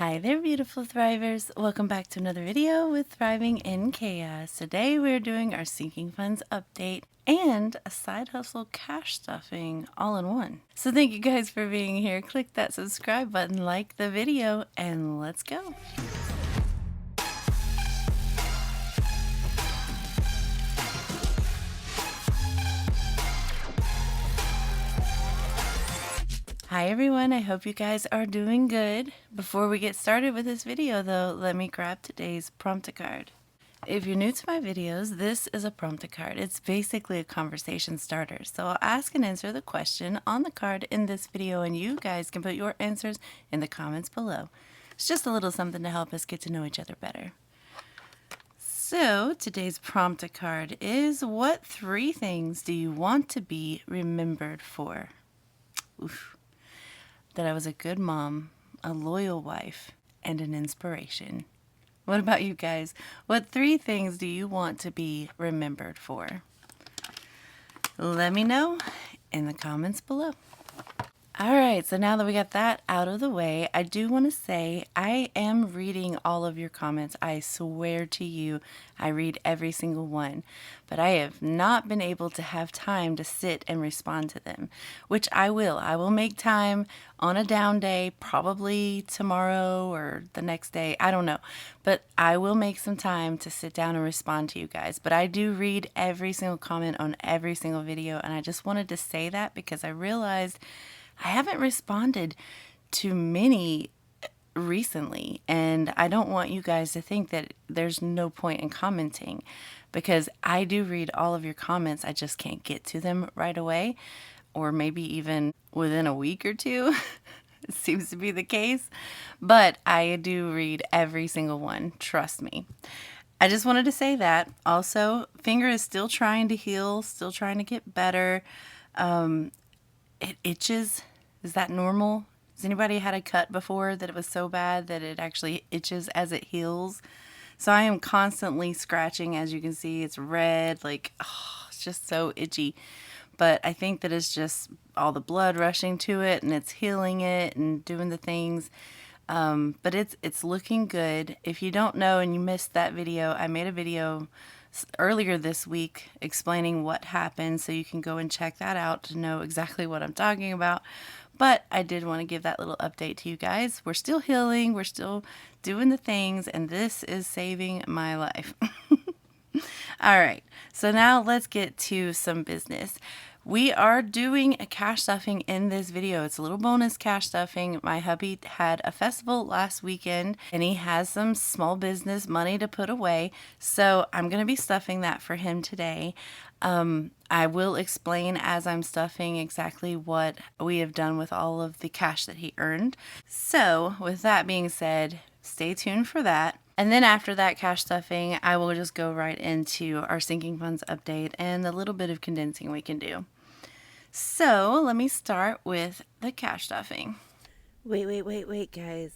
Hi there, beautiful thrivers. Welcome back to another video with Thriving in Chaos. Today we're doing our sinking funds update and a side hustle cash stuffing all in one. So thank you guys for being here. Click that subscribe button, like the video, and let's go. Hi everyone, I hope you guys are doing good. Before we get started with this video though, let me grab today's prompt card. If you're new to my videos, this is a prompt card. It's basically a conversation starter. So I'll ask and answer the question on the card in this video, and you guys can put your answers in the comments below. It's just a little something to help us get to know each other better. So today's prompt card is, what 3 things do you want to be remembered for? Oof. That I was a good mom, a loyal wife, and an inspiration. What about you guys? What 3 things do you want to be remembered for? Let me know in the comments below. Alright, so now that we got that out of the way, I do want to say I am reading all of your comments. I swear to you, I read every single one. But I have not been able to have time to sit and respond to them, which I will. I will make time on a down day, probably tomorrow or the next day. I don't know. But I will make some time to sit down and respond to you guys. But I do read every single comment on every single video, and I just wanted to say that because I realized I haven't responded to many recently, and I don't want you guys to think that there's no point in commenting, because I do read all of your comments. I just can't get to them right away, or maybe even within a week or two. It seems to be the case, but I do read every single one, trust me. I just wanted to say that. Also, finger is still trying to heal, still trying to get better. It itches. Is that normal? Has anybody had a cut before that it was so bad that it actually itches as it heals? So I am constantly scratching. As you can see, it's red, like, oh, it's just so itchy. But I think that it's just all the blood rushing to it, and it's healing it and doing the things. But it's looking good. If you don't know and you missed that video, I made a video earlier this week explaining what happened, so you can go and check that out to know exactly what I'm talking about. But I did want to give that little update to you guys. We're still healing, we're still doing the things, and this is saving my life. All right, so now let's get to some business. We are doing a cash stuffing in this video. It's a little bonus cash stuffing. My hubby had a festival last weekend, and he has some small business money to put away. So I'm going to be stuffing that for him today. I will explain as I'm stuffing exactly what we have done with all of the cash that he earned. So with that being said, stay tuned for that. And then after that cash stuffing, I will just go right into our sinking funds update and the little bit of condensing we can do. So let me start with the cash stuffing. Wait, guys.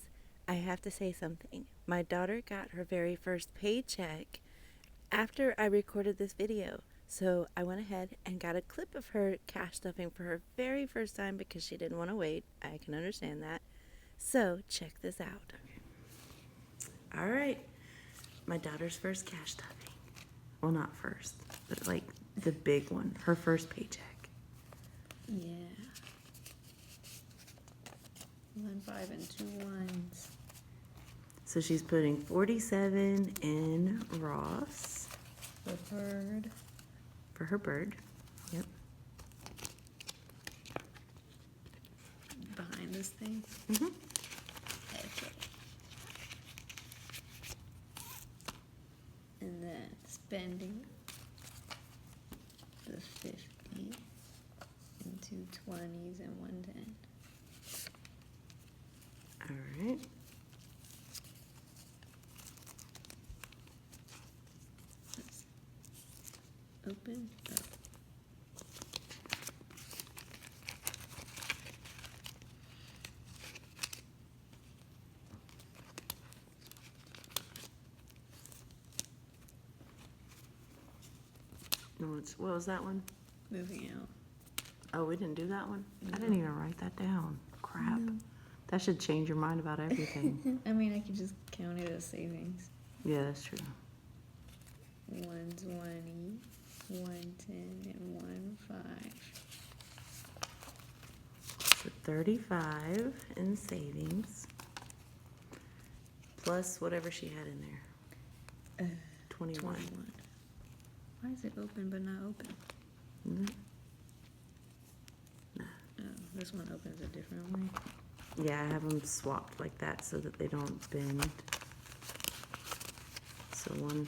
I have to say something. My daughter got her very first paycheck after I recorded this video. So I went ahead and got a clip of her cash stuffing for her very first time because she didn't want to wait. I can understand that. So check this out. All right, my daughter's first cash stuffing. Well, not first, but like the big one, her first paycheck. Yeah. 1 5 and 2 1s. So she's putting 47 in Ross. The bird. For her bird. Yep. Behind this thing. Mm-hmm. Okay. And then spending the 50 and 2 20s and 1 10. All right. Let's open up. No, what was that one? Moving out. Oh, we didn't do that one? No. I didn't even write that down. Crap. No. That should change your mind about everything. I mean, I could just count it as savings. Yeah, that's true. 120, 110, and 15. So 35 in savings. Plus whatever she had in there. 21. Why is it open but not open? Mm-hmm. Oh, this one opens a different way. Yeah, I have them swapped like that so that they don't bend. So one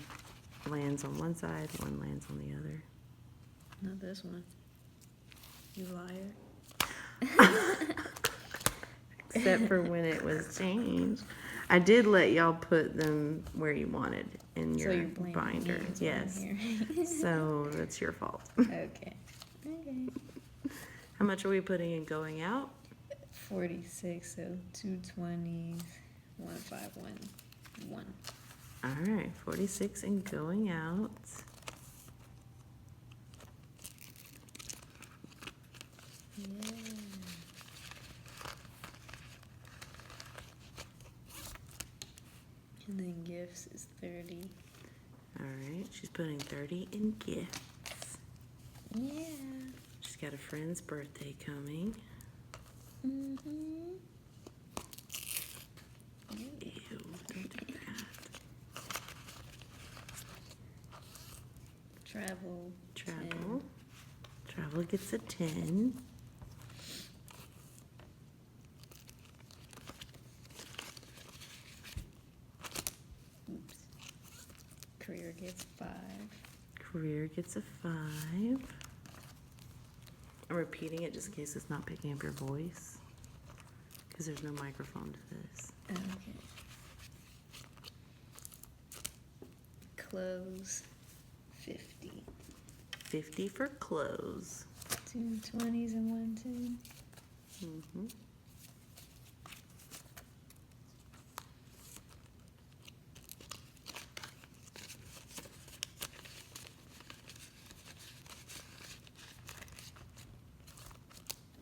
lands on one side, one lands on the other. Not this one. You liar. Except for when it was changed. I did let y'all put them where you wanted in So your you're blaming binder. me is what I'm Yes. hearing. So that's your fault. Okay. Okay. How much are we putting in going out? 46, so 2 20s, 1 5 1 1. All right, 46 and going out. Yeah. And then gifts is 30. All right, she's putting 30 in gifts. Yeah. She's got a friend's birthday coming. Mm-hmm. Ew, don't do that. Travel. Travel. Travel gets a 10. Oops. Career gets 5. Career gets a 5. I'm repeating it just in case it's not picking up your voice. Because there's no microphone to this. Okay. Clothes 50. 50 for clothes. 2 20s and 1 10. Mm-hmm.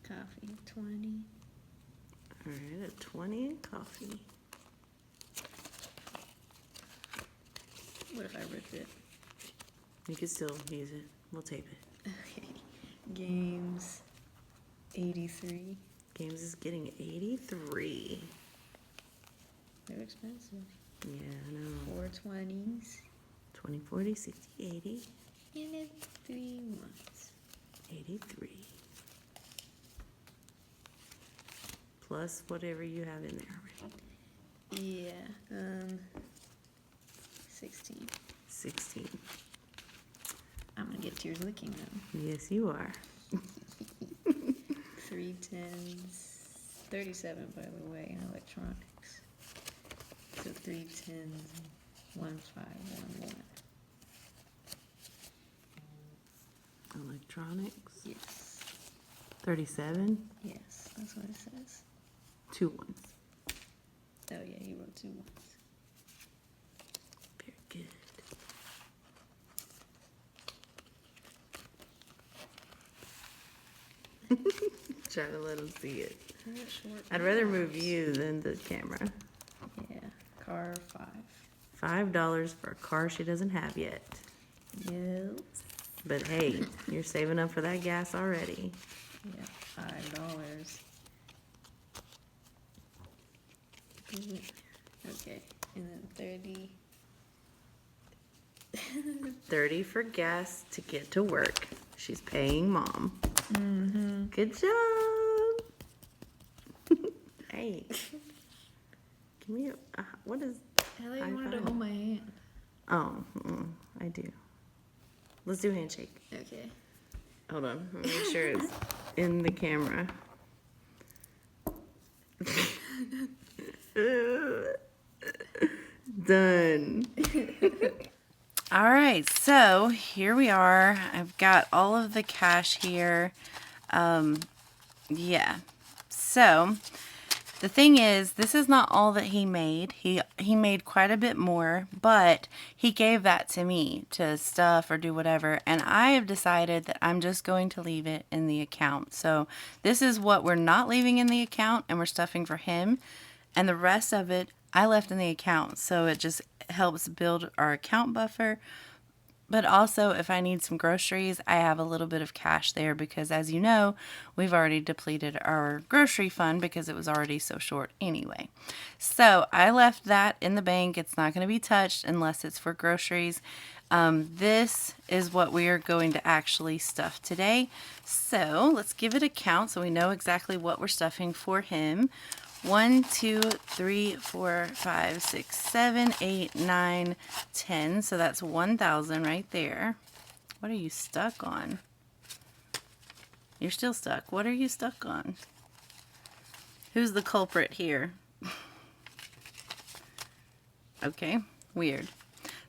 Coffee 20. All right, a 20 in coffee. What if I rip it? You can still use it. We'll tape it. Okay. Games 83. Games is getting 83. They're expensive. Yeah, I know. 4 20s 20, 40, 60, 80. and then 3 ones. 83. Plus whatever you have in there. Yeah. 16. 16. I'm gonna get tears licking them. Yes, you are. 3 10s. 37, by the way, in electronics. So 3 10s. 1 5 1 1. Electronics. Yes. 37. Yes, that's what it says. 2 ones. Oh yeah, he wrote 2 ones. Very good. Try to let them see it. I'd rather move you than the camera. Yeah, car 5. $5 for a car she doesn't have yet. Yes. But hey, you're saving up for that gas already. Yeah, $5. Okay, and then 30. 30 for gas to get to work. She's paying mom. Mm-hmm. Good job. Hey, give me a, what is, I thought high you wanted to five? hold my hand. Oh, I do. Let's do handshake. Okay. Hold on, let me make sure it's in the camera. Done. All right, so here we are. I've got all of the cash here. Yeah. So The thing is, this is not all that he made. He made quite a bit more, but he gave that to me to stuff or do whatever, and I have decided that I'm just going to leave it in the account. So this is what we're not leaving in the account, and we're stuffing for him, and the rest of it I left in the account. So it just helps build our account buffer. But also, if I need some groceries, I have a little bit of cash there because, as you know, we've already depleted our grocery fund because it was already so short anyway. So I left that in the bank. It's not going to be touched unless it's for groceries. This is what we are going to actually stuff today. So let's give it a count so we know exactly what we're stuffing for him. 1, 2, 3, 4, 5, 6, 7, 8, 9, 10. So that's 1,000 right there. What are you stuck on? You're still stuck. What are you stuck on? Who's the culprit here? Okay, weird.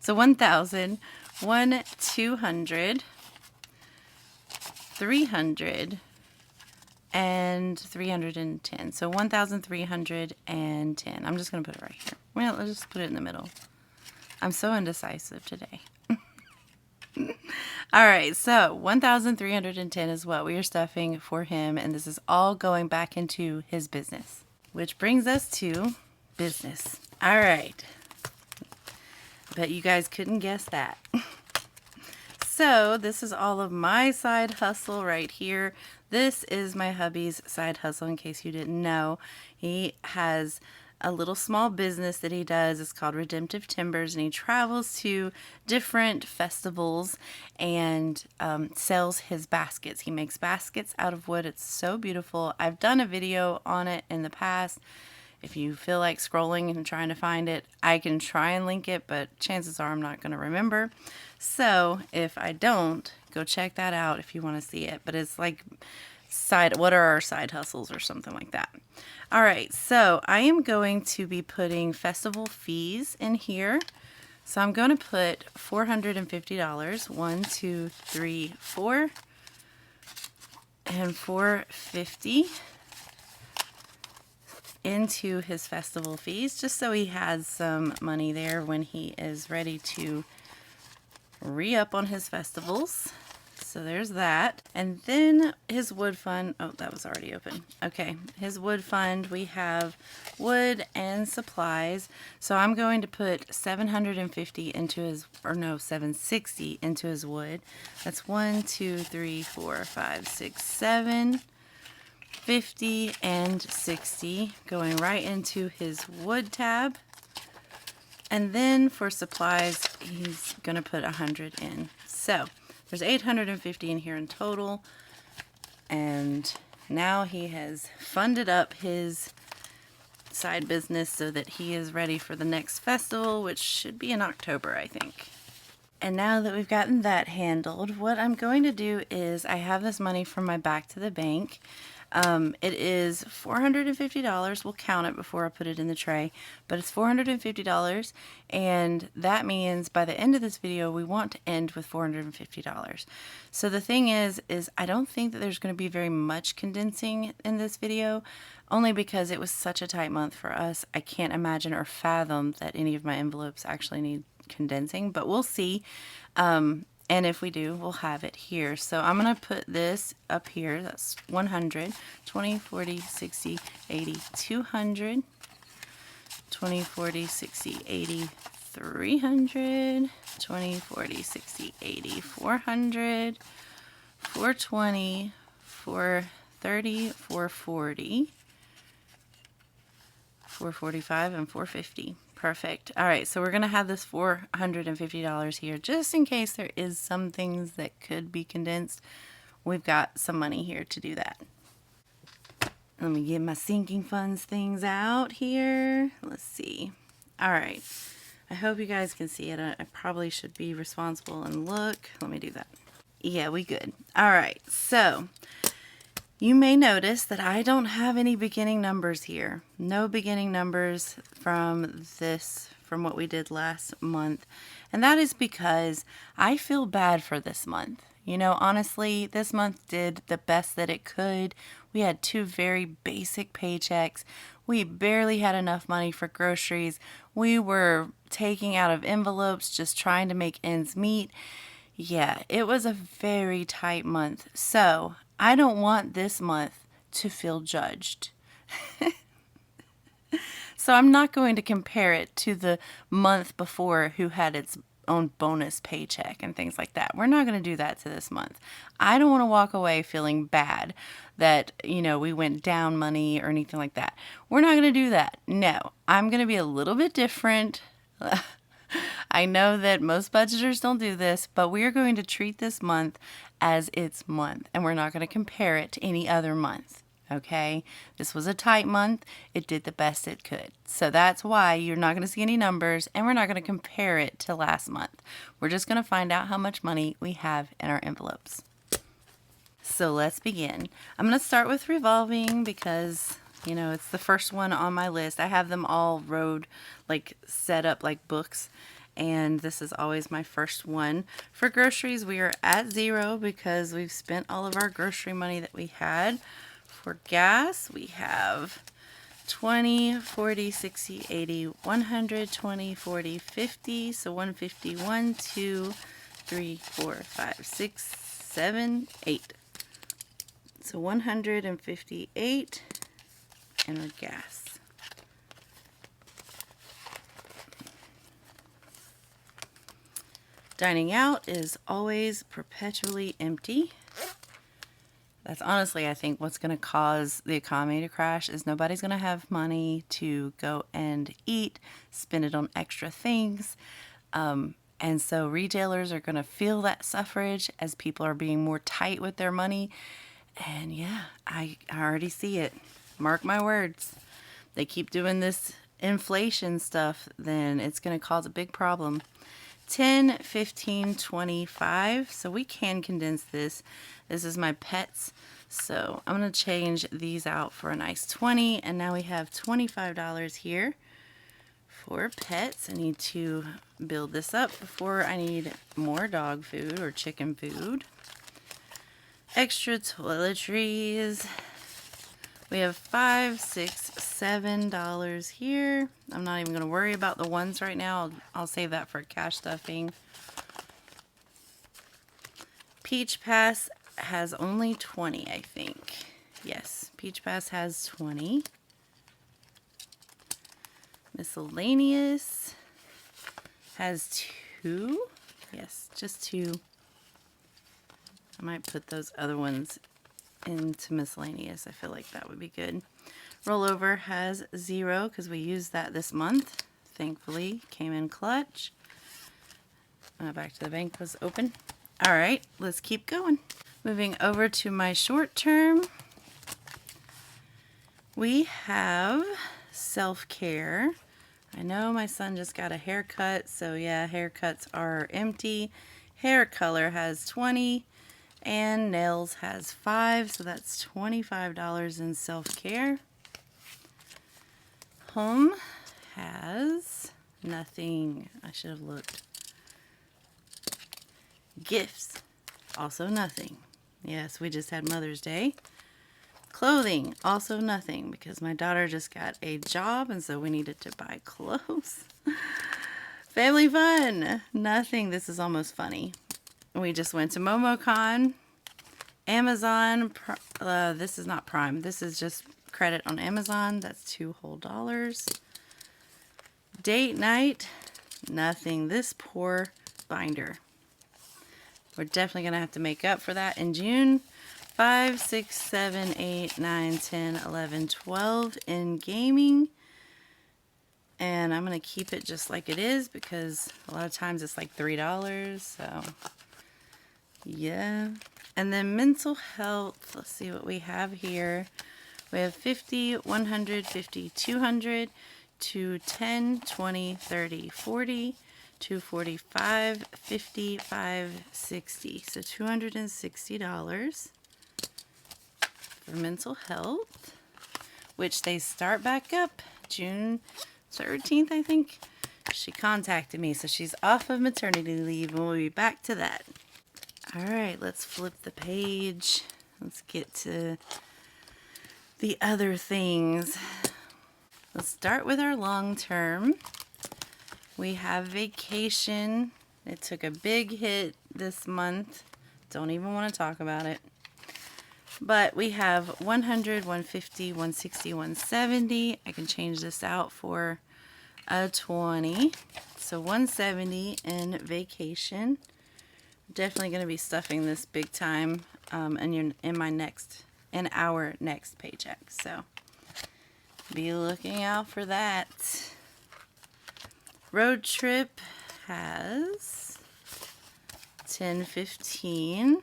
So 1,000, 1, 200, 300, and 310. So 1,310. I'm just going to put it right here. Well, let's just put it in the middle. I'm so indecisive today. All right, so 1,310 is what we are stuffing for him, and this is all going back into his business, which brings us to business. All right. Bet you guys couldn't guess that. So this is all of my side hustle right here. This is my hubby's side hustle, in case you didn't know. He has a little small business that he does. It's called Redemptive Timbers, and he travels to different festivals and sells his baskets. He makes baskets out of wood. It's so beautiful. I've done a video on it in the past. If you feel like scrolling and trying to find it, I can try and link it, but chances are I'm not going to remember. So if I don't, go check that out if you want to see it. But it's like what are our side hustles or something like that. All right, so I am going to be putting festival fees in here. So I'm going to put $450. 1, 2, 3, 4, and $450 into his festival fees, just so he has some money there when he is ready to re-up on his festivals. So there's that. And then his wood fund, oh, that was already open. Okay, his wood fund, we have wood and supplies. So I'm going to put 750 into his, or no, 760 into his wood. That's 1, 2, 3, 4, 5, 6, 7, 50 and 60 going right into his wood tab. And then for supplies, he's going to put 100 in. So there's 850 in here in total. And now he has funded up his side business so that he is ready for the next festival, which should be in October, I think. And now that we've gotten that handled, what I'm going to do is I have this money from my back to the bank. It is $450. We'll count it before I put it in the tray, but it's $450, and that means by the end of this video we want to end with $450. So the thing is I don't think that there's going to be very much condensing in this video, only because it was such a tight month for us. I can't imagine or fathom that any of my envelopes actually need condensing, but we'll see. And if we do, we'll have it here. So I'm going to put this up here. That's 100, 20, 40, 60, 80, 200, 20, 40, 60, 80, 300, 20, 40, 60, 80, 400, 420, 430, 440, 445, and 450. Perfect. All right, so we're going to have this $450 here just in case there is some things that could be condensed. We've got some money here to do that. Let me get my sinking funds things out here. Let's see. All right. I hope you guys can see it. I probably should be responsible and look. Let me do that. Yeah, we good. All right, so you may notice that I don't have any beginning numbers here. No beginning numbers from what we did last month. And that is because I feel bad for this month. You know, honestly, this month did the best that it could. We had 2 very basic paychecks. We barely had enough money for groceries. We were taking out of envelopes, just trying to make ends meet. Yeah, it was a very tight month. So I don't want this month to feel judged. So I'm not going to compare it to the month before who had its own bonus paycheck and things like that. We're not going to do that to this month. I don't want to walk away feeling bad that, we went down money or anything like that. We're not going to do that. No, I'm going to be a little bit different. I know that most budgeters don't do this, but we are going to treat this month as its month, and we're not going to compare it to any other month. Okay, this was a tight month. It did the best it could. So that's why you're not going to see any numbers, and we're not going to compare it to last month. We're just going to find out how much money we have in our envelopes. So let's begin. I'm going to start with revolving because, it's the first one on my list. I have them all set up like books, and this is always my first one. For groceries, we are at 0 because we've spent all of our grocery money that we had. For gas, we have 20, 40, 60, 80, 100, 20, 40, 50. So 150, 1, 2, 3, 4, 5, 6, 7, 8. So 158 in our gas. Dining out is always perpetually empty. That's honestly, I think, what's going to cause the economy to crash is nobody's going to have money to go and eat, spend it on extra things. And so retailers are going to feel that suffrage as people are being more tight with their money. And yeah, I already see it. Mark my words. They keep doing this inflation stuff, then it's going to cause a big problem. 10, 15, 25. So we can condense this. This is my pets. So I'm going to change these out for a nice 20. And now we have $25 here for pets. I need to build this up before I need more dog food or chicken food. Extra toiletries. We have $5, $6, $7 here. I'm not even going to worry about the ones right now. I'll save that for cash stuffing. Peach Pass has only 20, I think. Yes, Peach Pass has 20. Miscellaneous has 2. Yes, just 2. I might put those other ones into miscellaneous. I feel like that would be good. Rollover has 0 because we used that this month. Thankfully, came in clutch. Back to the bank was open. All right, let's keep going. Moving over to my short term. We have self-care. I know my son just got a haircut, so yeah, haircuts are empty. Hair color has 20. And nails has 5, so that's $25 in self-care. Home has nothing. I should have looked. Gifts, also nothing. Yes, we just had Mother's Day. Clothing, also nothing because my daughter just got a job and so we needed to buy clothes. Family fun, nothing. This is almost funny. We just went to MomoCon. Amazon, this is not Prime. This is just credit on Amazon. That's $2 whole. Date night, nothing. This poor binder. We're definitely going to have to make up for that in June. 5, 6, 7, 8, 9, 10, 11, 12 in gaming. And I'm going to keep it just like it is because a lot of times it's like $3. So, yeah. And then mental health. Let's see what we have here. We have 50, 100, 50, 200, 210, 20, 30, 40, 245, 55, 60. So $260 for mental health, which they start back up June 13th, I think. She contacted me, so she's off of maternity leave, and we'll be back to that. All right, let's flip the page. Let's get to the other things. Let's start with our long term. We have vacation. It took a big hit this month. Don't even want to talk about it. But we have 100, 150, 160, 170. I can change this out for a 20. So 170 in vacation. Definitely going to be stuffing this big time in our next paycheck. So be looking out for that. Road trip has 10-15.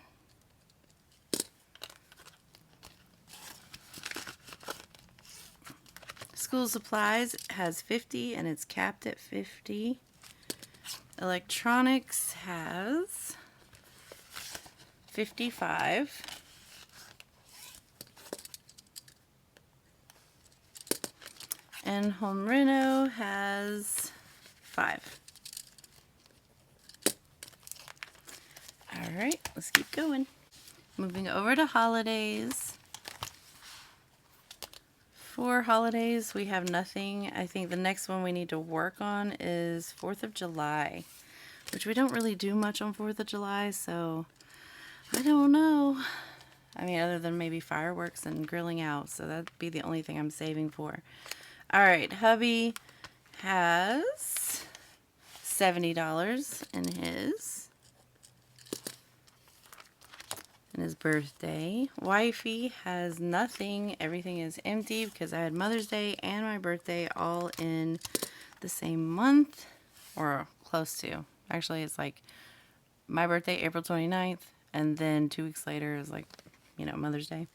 School supplies has 50 and it's capped at 50. Electronics has 55. And home reno has 5. Alright, let's keep going. Moving over to holidays. For holidays, we have nothing. I think the next one we need to work on is 4th of July, which we don't really do much on 4th of July, so I don't know. I mean, other than maybe fireworks and grilling out, so that'd be the only thing I'm saving for. Alright, hubby has $70 in his birthday. Wifey has nothing. Everything is empty because I had Mother's Day and my birthday all in the same month, or close to. Actually, it's like my birthday, April 29th, and then 2 weeks later is like, Mother's Day.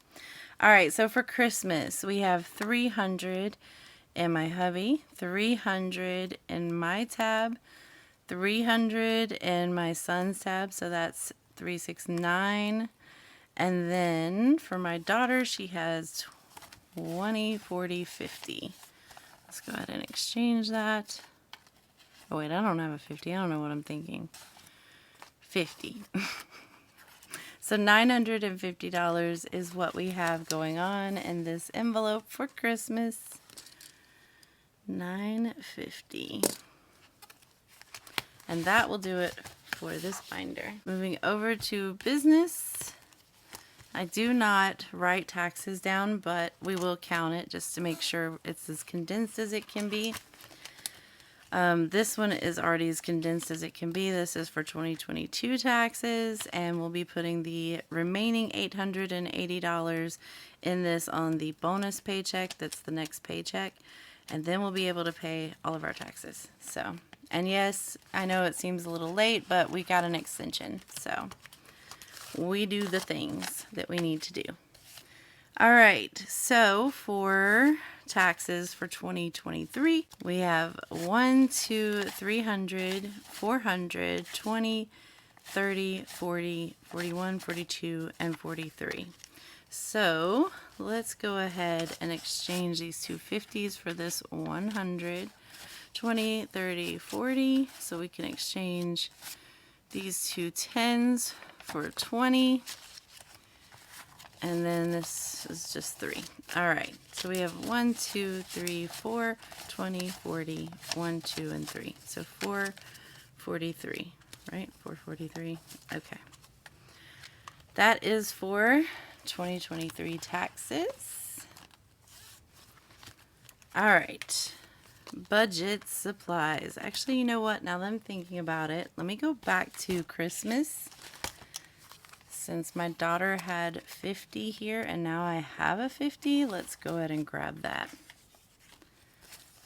Alright, so for Christmas, we have 300 in my hubby, 300 in my tab, 300 in my son's tab, so that's 369. And then for my daughter, she has 20, 40, 50. Let's go ahead and exchange that. Oh wait, I don't have a 50. I don't know what I'm thinking. 50. So $950 is what we have going on in this envelope for Christmas. $950. And that will do it for this binder. Moving over to business. I do not write taxes down, but we will count it just to make sure it's as condensed as it can be. This one is already as condensed as it can be. This is for 2022 taxes, and we'll be putting the remaining $880 in this on the bonus paycheck. That's the next paycheck, and then we'll be able to pay all of our taxes. So, and yes, I know it seems a little late, but we got an extension, so we do the things that we need to do. All right, so for taxes for 2023, we have 1, 2, 300, 400, 20, 30, 40, 41, 42, and 43. So let's go ahead and exchange these two 50s for this 100, 20, 30, 40. So we can exchange these two 10s for 20. And then this is just 3. All right, so we have 1, 2, 3, 4, 20, 40, 1, 2, and 3. So 443, right? 443. Okay. That is for 2023 taxes. All right. Budget supplies. Actually, you know what? Now that I'm thinking about it, let me go back to Christmas. Since my daughter had 50 here and now I have a 50, let's go ahead and grab that.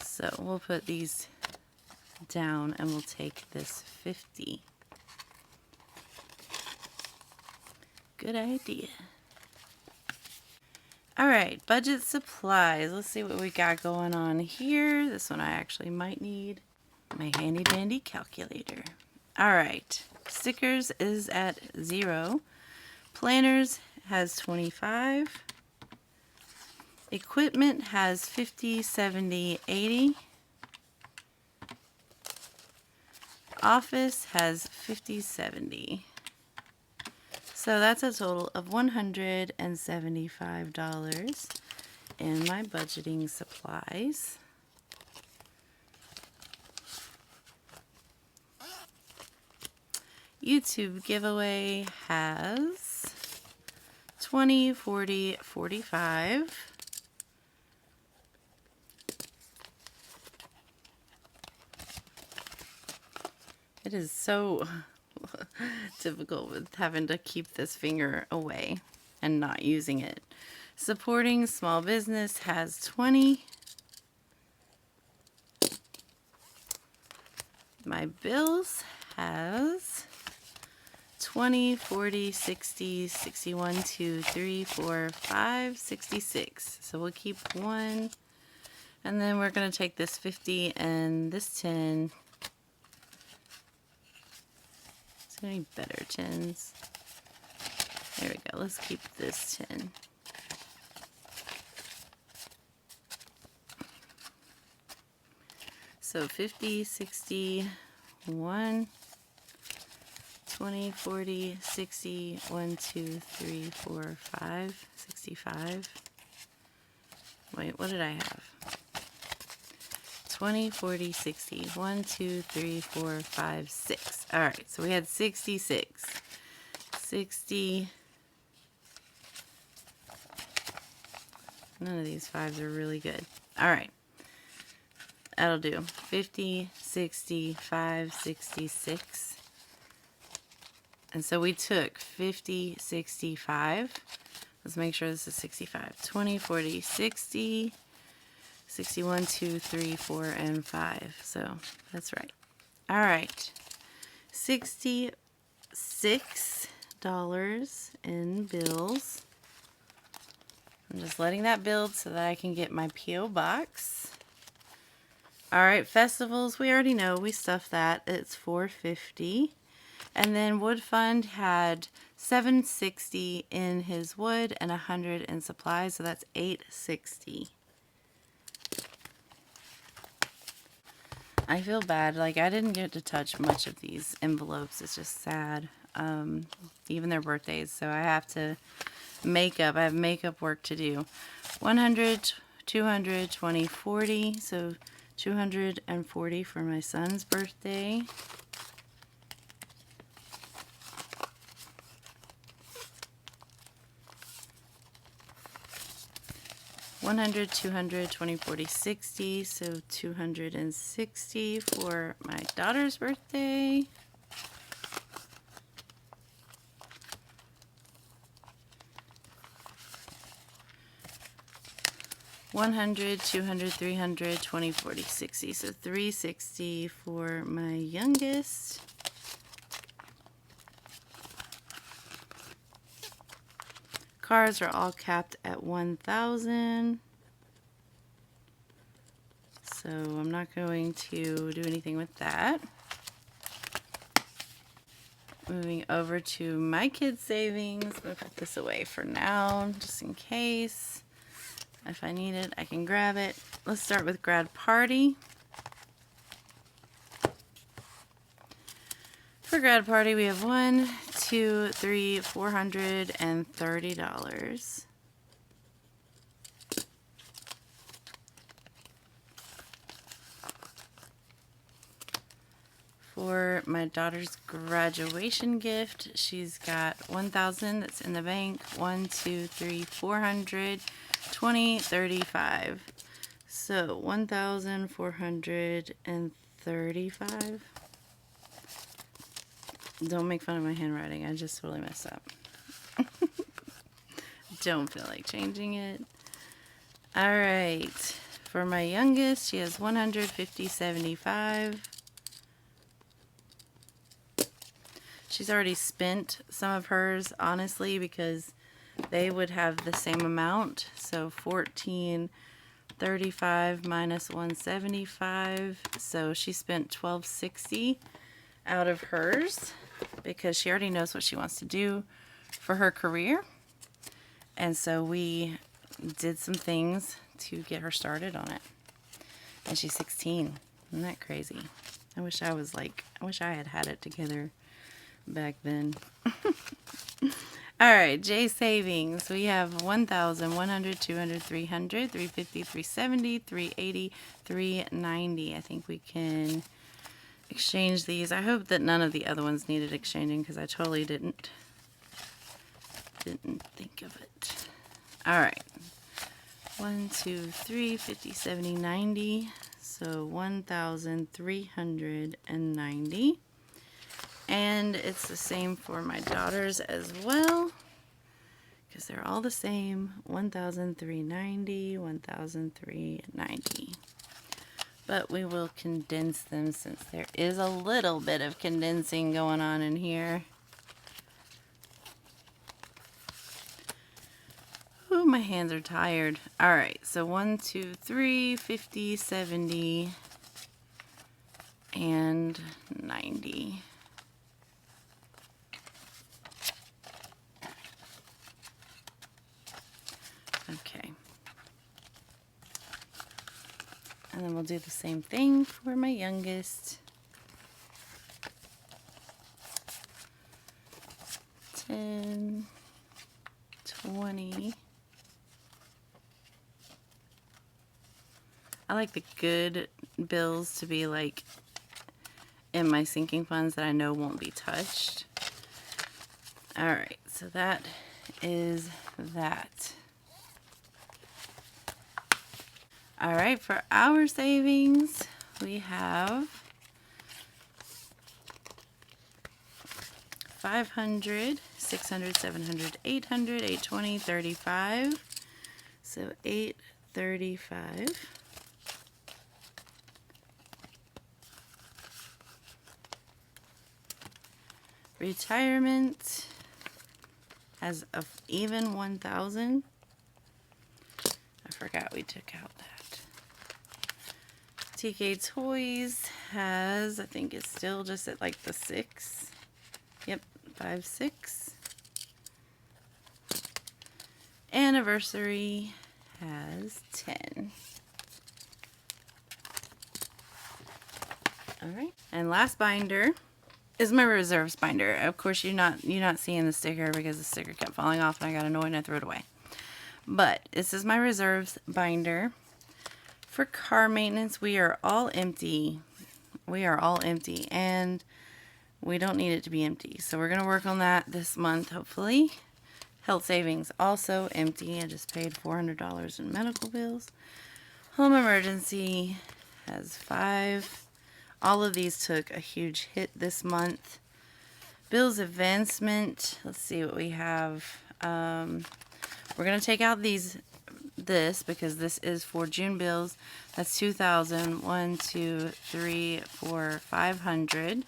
So we'll put these down and we'll take this 50. Good idea. All right, budget supplies. Let's see what we got going on here. This one I actually might need my handy dandy calculator. All right, stickers is at 0. Planners has 25. Equipment has 50, 70, 80. Office has 50, 70. So that's a total of $175 in my budgeting supplies. YouTube giveaway has 20, 40, 45. It is so difficult with having to keep this finger away and not using it. Supporting small business has 20. My bills has 20, 40, 60, 61, 2, 3, 4, 5, 66. So we'll keep 1. And then we're going to take this 50 and this 10. Is there any better 10s? There we go. Let's keep this 10. So 50, 60, 1, 20, 40, 60, 1, 2, 3, 4, 5, 65. Wait, what did I have? 20, 40, 60, 1, 2, 3, 4, 5, 6. All right, so we had 66. 60. None of these 5s are really good. All right. That'll do. 50, 60, 5, 66. And so we took 50, 65. Let's make sure this is 65. 20, 40, 60, 61, 2, 3, 4, and 5. So that's right. All right. $66 in bills. I'm just letting that build so that I can get my P.O. box. All right, festivals, we already know. We stuffed that. It's $4.50. And then Wood Fund had $7.60 in his wood and $100 in supplies, so that's $8.60. I feel bad. Like, I didn't get to touch much of these envelopes. It's just sad. Even their birthdays. So I have to make up. I have makeup work to do. 100, 200, 20, 40. So 240 for my son's birthday. $100, 200, 20, 40, 60. So 260 for my daughter's birthday. $100, 200, 300, 20, 40, 60. So $360 for my youngest. Cards are all capped at 1,000. So I'm not going to do anything with that. Moving over to my kids' savings. I'm going to put this away for now, just in case. If I need it, I can grab it. Let's start with grad party. For grad party, we have $1, 2, 3, $430. For my daughter's graduation gift, she's got $1,000 that's in the bank. 1, 2, 3, 400, 20, 35. So $1,435. Don't make fun of my handwriting. I just totally messed up. Don't feel like changing it. All right. For my youngest, she has 150, 75. She's already spent some of hers, honestly, because they would have the same amount. So 1435 minus 175. So she spent 1260 out of hers because she already knows what she wants to do for her career. And so we did some things to get her started on it. And she's 16. Isn't that crazy? I wish I had it together back then. All right, J savings. We have 1,000, 100, 200, 300, 350, 370, 380, 390. I think we can exchange these. I hope that none of the other ones needed exchanging because I totally didn't think of it. All right. 1, 2, 3, 50, 70, 90. So 1,390. And it's the same for my daughters as well, because they're all the same. 1,390, 1,390. But we will condense them since there is a little bit of condensing going on in here. Ooh, my hands are tired. All right, so 1, 2, 3, 50, 70, and 90. Okay. And then we'll do the same thing for my youngest. 10, 20. I like the good bills to be like in my sinking funds that I know won't be touched. All right, so that is that. All right, for our savings, we have 500, 600, 700, 800, 820, 35. So 835. Retirement has a even 1,000. I forgot we took out that. TK Toys has, I think it's still just at like the 6. Yep, 5, 6. Anniversary has 10. All right, and last binder is my reserves binder. Of course, you're not seeing the sticker because the sticker kept falling off and I got annoyed and I threw it away. But this is my reserves binder. For car maintenance, we are all empty. We are all empty, and we don't need it to be empty. So we're going to work on that this month, hopefully. Health savings, also empty. I just paid $400 in medical bills. Home emergency has 5. All of these took a huge hit this month. Bills advancement, let's see what we have. We're going to take out this because this is for June bills. That's 2,000. 1, 2, 3, 4, 500.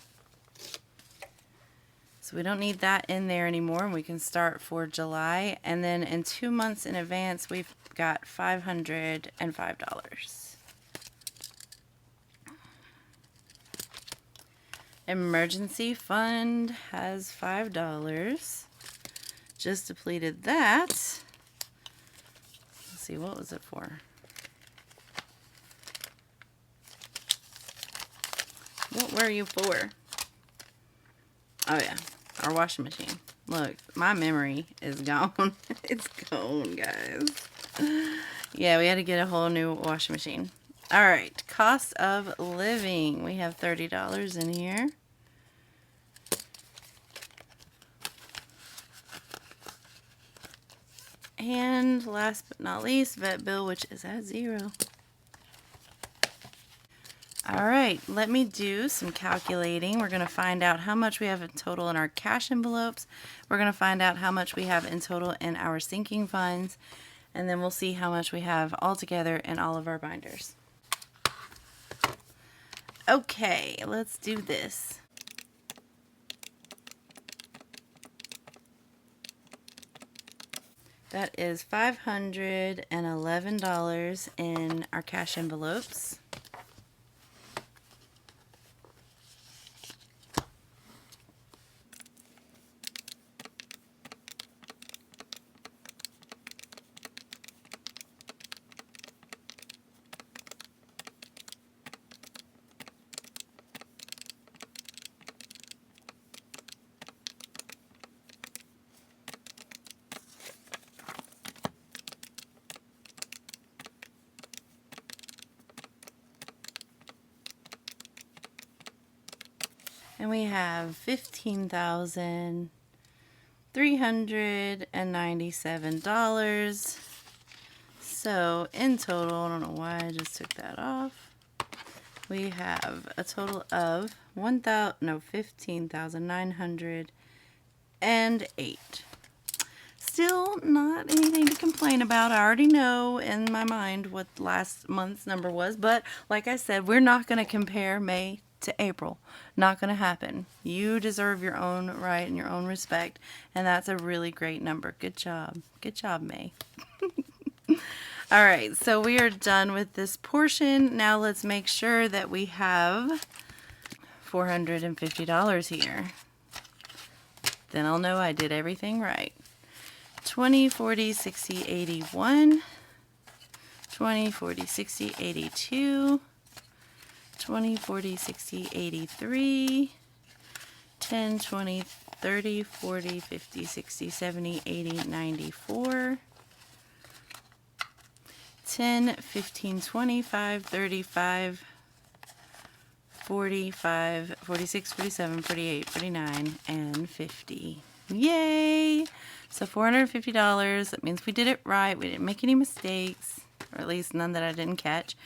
So we don't need that in there anymore, and we can start for July. And then in 2 months in advance, we've got $505. Emergency fund has $5. Just depleted that. Let's see, what was it for? What were you for? Oh yeah, our washing machine. Look, my memory is gone. It's gone, guys. Yeah, we had to get a whole new washing machine. All right, cost of living. We have $30 in here. And last but not least, vet bill, which is at 0. All right, let me do some calculating. We're going to find out how much we have in total in our cash envelopes. We're going to find out how much we have in total in our sinking funds. And then we'll see how much we have all together in all of our binders. Okay, let's do this. That is $511 in our cash envelopes. And we have $15,397. So in total, I don't know why I just took that off. We have a total of 15,908. Still not anything to complain about. I already know in my mind what last month's number was, but like I said, we're not going to compare May to April. Not going to happen. You deserve your own right and your own respect, and that's a really great number. Good job. Good job, May. All right, so we are done with this portion. Now let's make sure that we have $450 here. Then I'll know I did everything right. 20, 40, 60, 81, 20, 40, 60, 82, 20, 40, 60, 83, 10, 20, 30, 40, 50, 60, 70, 80, 94, 10, 15, 25, 35, 45, 46, 47, 48, 49, and 50. Yay! So $450. That means we did it right. We didn't make any mistakes, or at least none that I didn't catch.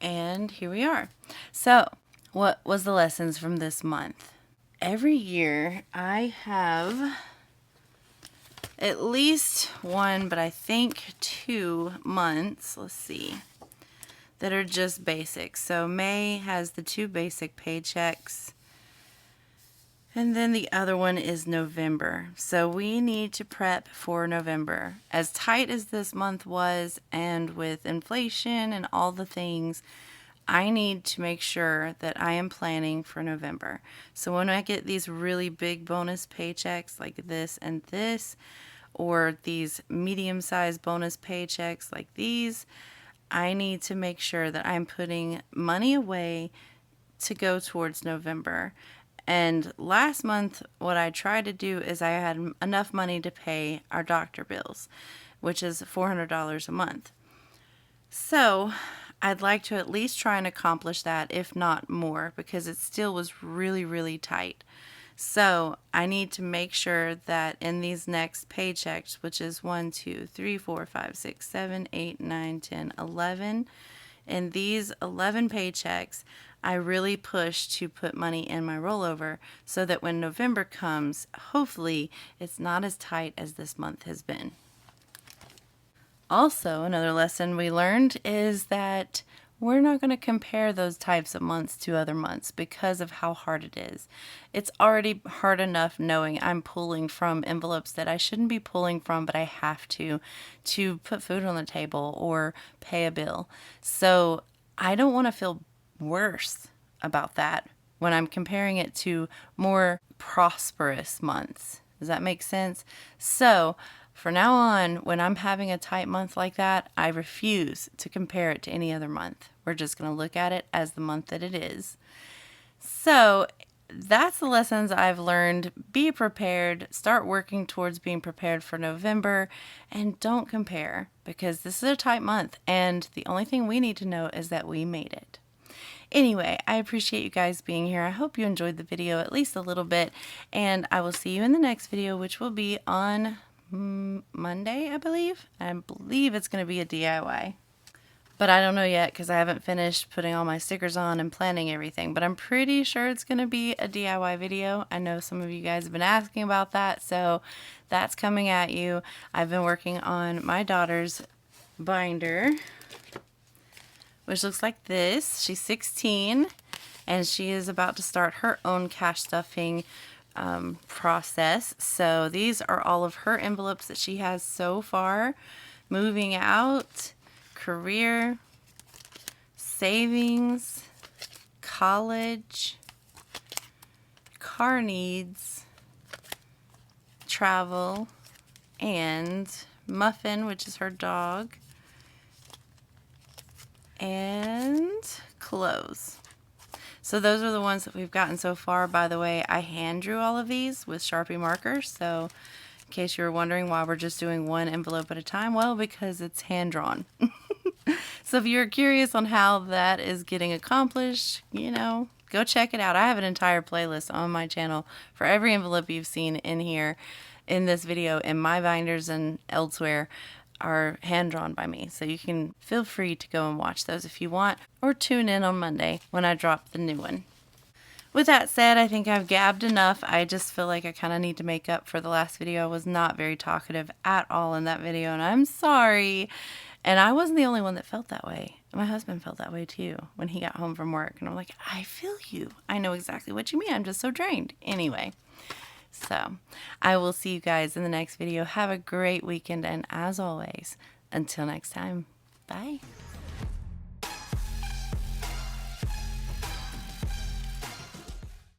And here we are. So what was the lessons from this month? Every year I have at least one, but I think 2 months, let's see, that are just basic. So May has the 2 basic paychecks. And then the other one is November. So we need to prep for November. As tight as this month was, and with inflation and all the things, I need to make sure that I am planning for November. So when I get these really big bonus paychecks like this and this, or these medium-sized bonus paychecks like these, I need to make sure that I'm putting money away to go towards November. And last month, what I tried to do is I had enough money to pay our doctor bills, which is $400 a month. So I'd like to at least try and accomplish that, if not more, because it still was really, really tight. So I need to make sure that in these next paychecks, which is 1, 2, 3, 4, 5, 6, 7, 8, 9, 10, 11, in these 11 paychecks, I really push to put money in my rollover so that when November comes, hopefully it's not as tight as this month has been. Also, another lesson we learned is that we're not going to compare those types of months to other months because of how hard it is. It's already hard enough knowing I'm pulling from envelopes that I shouldn't be pulling from, but I have to put food on the table or pay a bill. So I don't want to feel worse about that when I'm comparing it to more prosperous months. Does that make sense? So for now on, when I'm having a tight month like that, I refuse to compare it to any other month. We're just going to look at it as the month that it is. So that's the lessons I've learned. Be prepared. Start working towards being prepared for November. And don't compare, because this is a tight month. And the only thing we need to know is that we made it. Anyway, I appreciate you guys being here. I hope you enjoyed the video at least a little bit. And I will see you in the next video, which will be on Monday, I believe. I believe it's going to be a DIY. But I don't know yet because I haven't finished putting all my stickers on and planning everything. But I'm pretty sure it's going to be a DIY video. I know some of you guys have been asking about that, so that's coming at you. I've been working on my daughter's binder, which looks like this. She's 16, and she is about to start her own cash stuffing process. So these are all of her envelopes that she has so far. Moving out, career, savings, college, car needs, travel, and Muffin, which is her dog, and clothes. So those are the ones that we've gotten so far. By the way, I hand drew all of these with Sharpie markers. So in case you were wondering why we're just doing one envelope at a time, well, because it's hand drawn. So if you're curious on how that is getting accomplished, you know, Go check it out. I have an entire playlist on my channel for every envelope you've seen in here, in this video, in my binders and elsewhere, are hand drawn by me. So you can feel free to go and watch those if you want, or tune in on Monday when I drop the new one. With that said, I think I've gabbed enough. I just feel like I kind of need to make up for the last video. I was not very talkative at all in that video, and I'm sorry. And I wasn't the only one that felt that way. My husband felt that way too when he got home from work. And I'm like, I feel you. I know exactly what you mean. I'm just so drained. Anyway, so I will see you guys in the next video. Have a great weekend. And as always, until next time, bye.